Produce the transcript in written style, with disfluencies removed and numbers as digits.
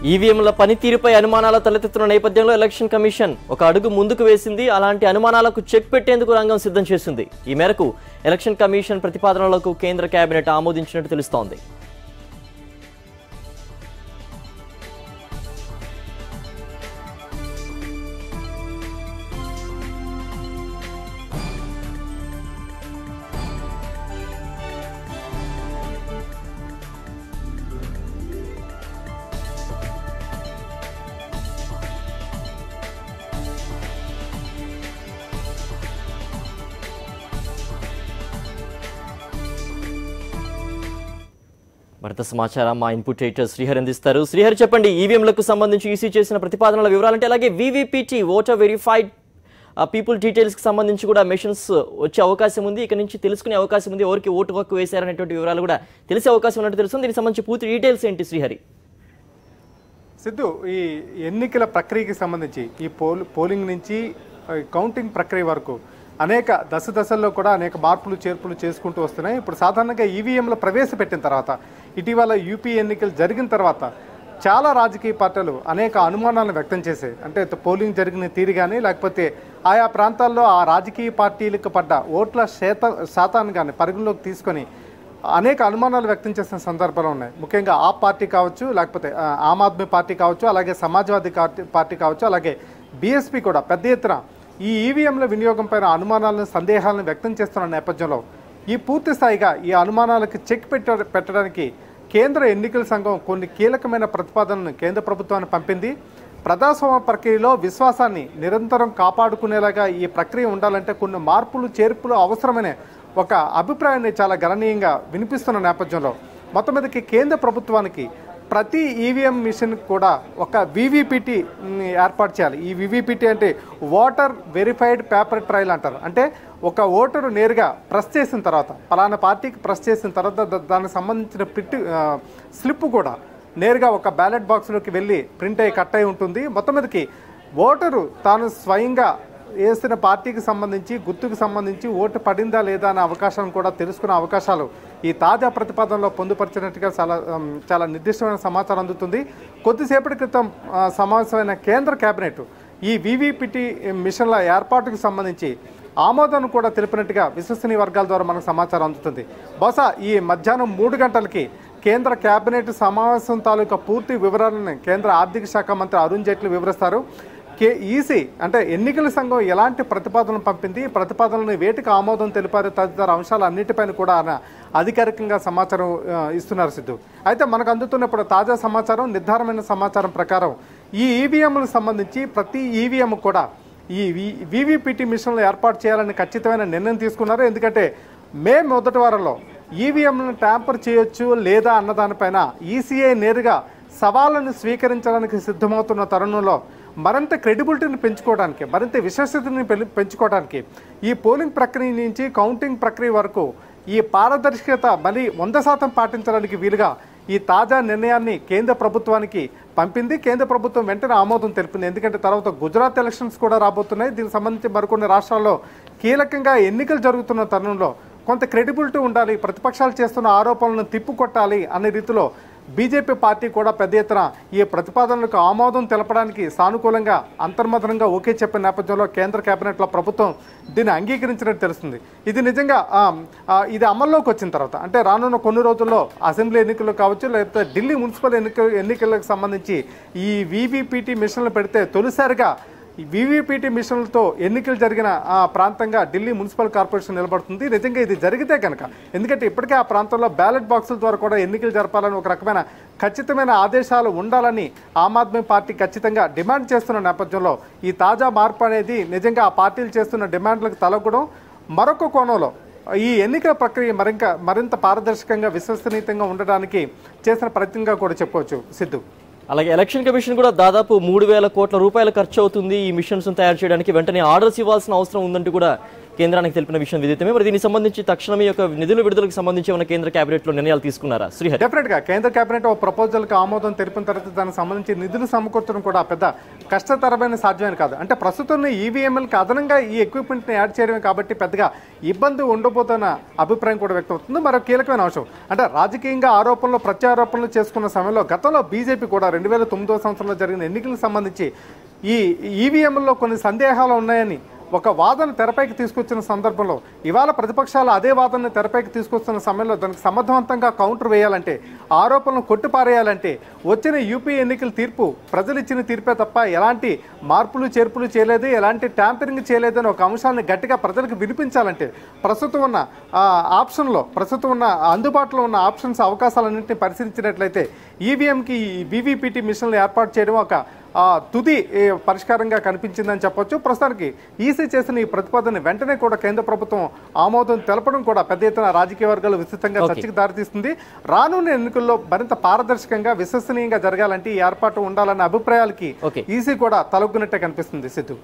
ఈవీఎంల పనితీరుపై అనుమానాల తలెత్తుతున్న నేపథ్యంలో ఎలక్షన్ కమిషన్ ఒక అడుగు ముందుకు వేసింది. అలాంటి అనుమానాలకు చెక్ పెట్టేందుకు రంగం సిద్ధం చేసింది. ఈ మేరకు ఎలక్షన్ కమిషన్ ప్రతిపాదనలకు కేంద్ర కేబినెట్ ఆమోదించినట్టు తెలుస్తోంది. మరింత సమాచారం మా ఇన్పుట్ ఎడిటర్ శ్రీహరి అందిస్తారు. శ్రీహరి చెప్పండి, ఈవీఎంలకు సంబంధించి ఈసీ చేసిన ప్రతిపాదనల వివరాలంటే, అలాగే వీవీపీటీ ఓటర్ వెరిఫైడ్ పీపుల్ డీటెయిల్స్కి సంబంధించి కూడా మెషిన్స్ వచ్చే అవకాశం ఉంది. ఇక్కడ నుంచి తెలుసుకునే అవకాశం ఉంది. ఎవరికి ఓటు హక్కు వేశారనేటువంటి వివరాలు కూడా తెలిసే అవకాశం ఉన్నట్టు తెలుస్తుంది. దీనికి సంబంధించి పూర్తి డీటెయిల్స్ ఏంటి శ్రీహరి? సిద్ధు, ఈ ఎన్నికల ప్రక్రియకి సంబంధించి ఈ పోలింగ్ నుంచి కౌంటింగ్ ప్రక్రియ వరకు అనేక దశల్లో కూడా అనేక మార్పులు చేర్పులు చేసుకుంటూ వస్తున్నాయి. ఇప్పుడు సాధారణంగా ఈవీఎంలో ప్రవేశపెట్టిన తర్వాత, ఇటీవల యూపీ ఎన్నికలు జరిగిన తర్వాత చాలా రాజకీయ పార్టీలు అనేక అనుమానాలను వ్యక్తం చేశాయి. అంటే పోలింగ్ జరిగిన తీరు కానీ, లేకపోతే ఆయా ప్రాంతాల్లో ఆ రాజకీయ పార్టీలకు పడ్డ ఓట్ల శాతాన్ని కానీ పరిగణలోకి తీసుకొని అనేక అనుమానాలు వ్యక్తం చేసిన సందర్భాలు ఉన్నాయి. ముఖ్యంగా ఆ పార్టీ కావచ్చు, లేకపోతే ఆమ్ ఆద్మీ పార్టీ కావచ్చు, అలాగే సమాజ్వాదీ పార్టీ కావచ్చు, అలాగే బీఎస్పీ కూడా పెద్ద ఎత్తున ఈ ఈవీఎంల వినియోగం పైన అనుమానాలను, సందేహాలను వ్యక్తం చేస్తున్న నేపథ్యంలో ఈ పూర్తి స్థాయిగా ఈ అనుమానాలకు చెక్ పెట్టడానికి కేంద్ర ఎన్నికల సంఘం కొన్ని కీలకమైన ప్రతిపాదనలను కేంద్ర ప్రభుత్వాన్ని పంపింది. ప్రజాస్వామ్య ప్రక్రియలో విశ్వాసాన్ని నిరంతరం కాపాడుకునేలాగా ఈ ప్రక్రియ ఉండాలంటే కొన్ని మార్పులు చేర్పులు అవసరమనే ఒక అభిప్రాయాన్ని చాలా గణనీయంగా వినిపిస్తున్న నేపథ్యంలో మొత్తం మీదకి కేంద్ర ప్రభుత్వానికి ప్రతి ఈవీఎం మిషన్ కూడా ఒక వీవీపీటీ ఏర్పాటు చేయాలి. ఈ వీవీపీటీ అంటే ఓటర్ వెరిఫైడ్ పేపర్ ట్రయల్ అంటారు. అంటే ఒక ఓటరు నేరుగా ప్రెస్ చేసిన తర్వాత, పలానా పార్టీకి ప్రెస్ చేసిన తర్వాత దానికి సంబంధించిన స్లిప్ కూడా నేరుగా ఒక బ్యాలెట్ బాక్స్లోకి వెళ్ళి ప్రింట్ అయ్యి కట్ అయి ఉంటుంది. మొత్తం మీదకి ఓటరు తాను స్వయంగా వేసిన పార్టీకి సంబంధించి, గుర్తుకు సంబంధించి ఓటు పడిందా లేదా అనే అవకాశం కూడా తెలుసుకునే అవకాశాలు ఈ తాజా ప్రతిపాదనలో పొందుపరిచినట్టుగా చాలా నిర్దిష్టమైన సమాచారం అందుతుంది. కొద్దిసేపటి క్రితం సమావేశమైన కేంద్ర కేబినెట్ ఈ వీవీపీటీ మిషన్ల ఏర్పాటుకు సంబంధించి ఆమోదం కూడా తెలిపినట్టుగా విశ్వసనీయ వర్గాల ద్వారా మనకు సమాచారం అందుతుంది. బహుశా ఈ మధ్యాహ్నం 3 గంటలకి కేంద్ర కేబినెట్ సమావేశం తాలూకా పూర్తి వివరాలను కేంద్ర ఆర్థిక శాఖ మంత్రి అరుణ్ జైట్లీ వివరిస్తారు. ఈసీ అంటే ఎన్నికల సంఘం ఎలాంటి ప్రతిపాదనలు పంపింది, ప్రతిపాదనలను వేటికి ఆమోదం తెలిపారు తదితర అంశాలు అన్నిటిపైన కూడా అధికారికంగా సమాచారం ఇస్తున్నారు సిద్ధు. అయితే మనకు అందుతున్నప్పుడు తాజా సమాచారం, నిర్ధారమైన సమాచారం ప్రకారం ఈ ఈవీఎంలకు సంబంధించి ప్రతి ఈవీఎం కూడా ఈ వీవీపీటీ మిషన్లు ఏర్పాటు చేయాలని ఖచ్చితమైన నిర్ణయం తీసుకున్నారు. ఎందుకంటే మే 1వ వారంలో ఈవీఎంలను ట్యాంపర్ చేయొచ్చు లేదా అన్నదానిపైన ఈసీఐ నేరుగా సవాళ్ళను స్వీకరించడానికి సిద్ధమవుతున్న తరుణంలో మరింత క్రెడిబిలిటీని పెంచుకోవడానికి, మరింత విశ్వసనీయతని పెంచుకోవడానికి ఈ పోలింగ్ ప్రక్రియ నుంచి కౌంటింగ్ ప్రక్రియ వరకు ఈ పారదర్శకత మళ్ళీ 100% పాటించడానికి వీలుగా ఈ తాజా నిర్ణయాన్ని కేంద్ర ప్రభుత్వానికి పంపింది. కేంద్ర ప్రభుత్వం వెంటనే ఆమోదం తెలిపింది. ఎందుకంటే తర్వాత గుజరాత్ ఎలక్షన్స్ కూడా రాబోతున్నాయి. దీనికి సంబంధించి మరికొన్ని రాష్ట్రాల్లో కీలకంగా ఎన్నికలు జరుగుతున్న తరుణంలో కొంత క్రెడిబిలిటీ ఉండాలి, ప్రతిపక్షాలు చేస్తున్న ఆరోపణలను తిప్పుకొట్టాలి అనే రీతిలో బీజేపీ పార్టీ కూడా పెద్ద ఎత్తున ఈ ప్రతిపాదనలకు ఆమోదం తెలపడానికి సానుకూలంగా అంతర్మథనంగా ఓకే చెప్పిన నేపథ్యంలో కేంద్ర కేబినెట్లో ప్రభుత్వం దీన్ని అంగీకరించినట్టు తెలుస్తుంది. ఇది నిజంగా ఇది అమల్లోకి వచ్చిన తర్వాత, అంటే రానున్న కొన్ని రోజుల్లో అసెంబ్లీ ఎన్నికలు కావచ్చు, లేకపోతే ఢిల్లీ మున్సిపల్ ఎన్నికలకు సంబంధించి ఈ వీవీపీటీ మిషన్లు పెడితే తొలిసారిగా వీవీపీటీ మిషన్లతో ఎన్నికలు జరిగిన ప్రాంతంగా ఢిల్లీ మున్సిపల్ కార్పొరేషన్ నిలబడుతుంది. నిజంగా ఇది జరిగితే కనుక, ఎందుకంటే ఇప్పటికే ఆ ప్రాంతంలో బ్యాలెట్ బాక్సుల ద్వారా కూడా ఎన్నికలు జరపాలని ఒక రకమైన ఖచ్చితమైన ఆదేశాలు ఉండాలని ఆమ్ ఆద్మీ పార్టీ ఖచ్చితంగా డిమాండ్ చేస్తున్న నేపథ్యంలో ఈ తాజా మార్పు అనేది నిజంగా ఆ పార్టీలు చేస్తున్న డిమాండ్లకు తలగడం, మరొక కోణంలో ఈ ఎన్నికల ప్రక్రియ మరింత పారదర్శకంగా, విశ్వసనీయంగా ఉండడానికి చేసిన ప్రయత్నంగా కూడా చెప్పవచ్చు సిద్ధు. అలాగే ఎలక్షన్ కమిషన్ కూడా దాదాపు 3,000 కోట్ల రూపాయలు ఖర్చు అవుతుంది ఈ మిషన్స్ తయారు చేయడానికి, వెంటనే ఆర్డర్స్ ఇవ్వాల్సిన అవసరం ఉందంటూ కూడా కేంద్రానికి తెలిపిన విషయం విదితమే. మరి దీనికి సంబంధించి తక్షణమే యొక్క నిధుల విడుదలకు సంబంధించి ఉన్న కేంద్ర కేబినెట్ లో నిర్ణయాలు తీసుకున్నారా శ్రీహరి? డెఫినెట్ గా కేంద్ర కేబినెట్ ఒక ప్రపోజల్ కి ఆమోదం తెలిపిన తర్వాత దానికి సంబంధించి నిధులు సమకూర్చడం కూడా పెద్ద కష్టతరమైన సాధ్యమైన కాదు. అంటే ప్రస్తుతం ఈవీఎంఎల్కి అదనంగా ఈ ఎక్విప్మెంట్ ని యాడ్ చేయడమే కాబట్టి పెద్దగా ఇబ్బంది ఉండబోతున్న అభిప్రాయం కూడా వ్యక్తమవుతుంది. మరో కీలకమైన అంశం అంటే రాజకీయంగా ఆరోపణలు ప్రత్యారోపణలు చేసుకున్న సమయంలో గతంలో బీజేపీ కూడా 2009వ సంవత్సరంలో జరిగిన ఎన్నికలకు సంబంధించి ఈ ఈవీఎంల్లో కొన్ని సందేహాలు ఉన్నాయని ఒక వాదన తెరపైకి తీసుకొచ్చిన సందర్భంలో ఇవాళ ప్రతిపక్షాలు అదే వాదనని తెరపైకి తీసుకొస్తున్న సమయంలో దానికి సమర్థవంతంగా కౌంటర్ వేయాలంటే, ఆరోపణలు కొట్టిపారేయాలంటే వచ్చిన యూపీ ఎన్నికల తీర్పు ప్రజలు ఇచ్చిన తీర్పే తప్ప ఎలాంటి మార్పులు చేర్పులు చేయలేదు, ఎలాంటి ట్యాంపరింగ్ చేయలేదని ఒక అంశాన్ని గట్టిగా ప్రజలకు వినిపించాలంటే ప్రస్తుతం ఉన్న ఆప్షన్లో ప్రస్తుతం ఉన్న అందుబాటులో ఉన్న ఆప్షన్స్ అవకాశాలన్నింటినీ పరిశీలించినట్లయితే ఈవీఎంకి వీవీపీటీ మిషన్లు ఏర్పాటు చేయడం ఒక తుది పరిష్కారంగా కనిపించిందని చెప్పొచ్చు. ప్రస్తుతానికి ఈసీ చేసిన ఈ ప్రతిపాదన వెంటనే కూడా కేంద్ర ప్రభుత్వం ఆమోదం తెలపడం కూడా పెద్ద ఎత్తున రాజకీయ వర్గాలు విస్తృతంగా చర్చకు దారితీస్తుంది. రానున్న ఎన్నికల్లో మరింత పారదర్శకంగా విశ్వసనీయంగా జరగాలంటే ఈ ఏర్పాటు ఉండాలన్న అభిప్రాయాలకి ఈసీ కూడా తలొగ్గినట్టే కనిపిస్తుంది. సిద్ధు.